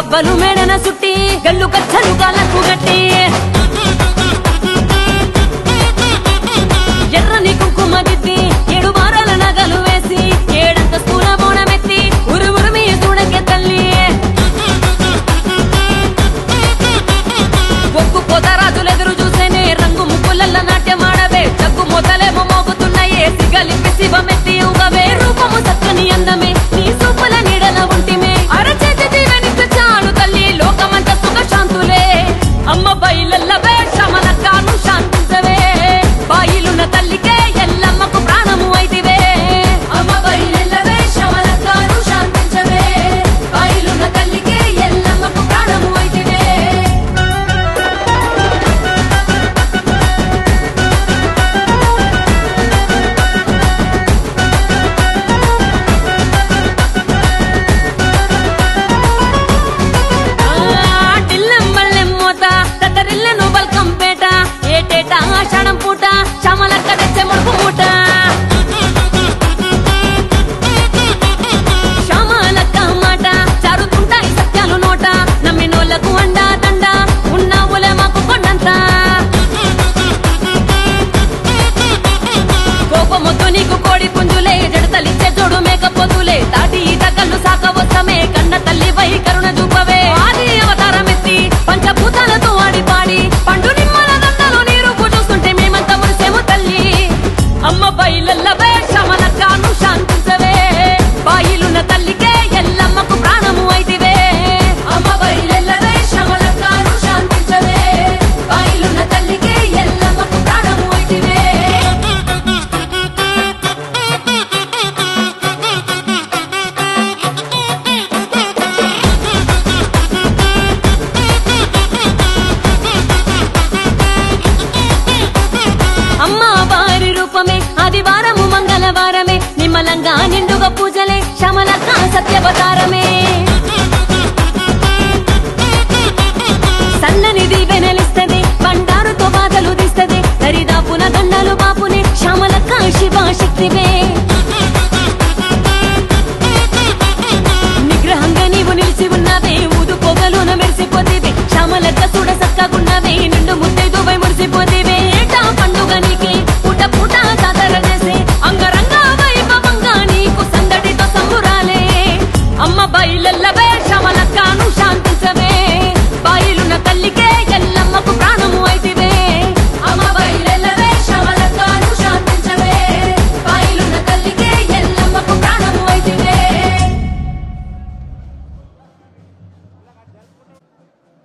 గవ్వలు మేడన సుట్టి గల్లు కచ్చలు కాలకు గట్టి ఎర్రని కుంకుమ దిద్ది 7 వారాల నగలు వేసి ఏడంత స్థూల బోనమెత్తి ఉరుమురుమి చూడకే తల్లి ఒక్కు పోతరాజులెదురు చూసేనే రంగు ముక్కులల్ల నాట్యమాడవే చక్కు మొదలేమో మోగుతున్నాయే సిగలిపి శివమెత్తి ఊగవే రూపము సక్కని అందమే నీ సూపుల నీడల ఉంటిమే అరచేతి దీవెనిస్తే చాలు తల్లి లోకమంత సుఖ శాంతులే అమ్మ బయలల్లవే శమనక్కాను శాంతించవే బాయిలున్న తల్లికే ఎల్లమ్మకు ప్రాణము అయితివే అమ్మ బయలల్లవే శమనక్కాను శాంతించవే బాయిలున్న తల్లికే ఎల్లమ్మకు ప్రాణము అయితివే తతరిల్లను బల్కంపేట ఏటేట ఆషాఢం పూట శ్యామలక్క తెచ్చే ముడుపు మూట శ్యామలక్క మాట చారుతుంటాయి సత్యాలు నోట నమ్మినోళ్లకు అండా దండ ఉన్నావులే మాకు కొండంత కోపమొద్దు నీకు కోడి పుంజులే జడతలిచ్చే జోడు మేకపోతులే తాటి ఈత కళ్ళు సాకవస్తమే కన్న తల్లి వై కరుణ చూపవే ఆది అవతారమెత్తి పంచభూతాలతో ఆడి పాడి పండు నిమ్మల దండలో నీరు చూస్తుంటే మేమంతా మురిసేము తల్లి అమ్మ బయలల్లవే శమనక్కాను శాంతించవే బాయిలున్న తల్లికే ఎల్లమ్మకు ప్రాణము అయితివే అమ్మ బయలల్లవే శమనక్కాను శాంతించవే బాయిలున్న తల్లికే ఎల్లమ్మకు ప్రాణము అయితివే అమ్మా వారి రూపమే ఆదివారము మంగళవారమే నిమ్మలంగా నిండుగా పూజలే శమలక్క సత్యవతారమే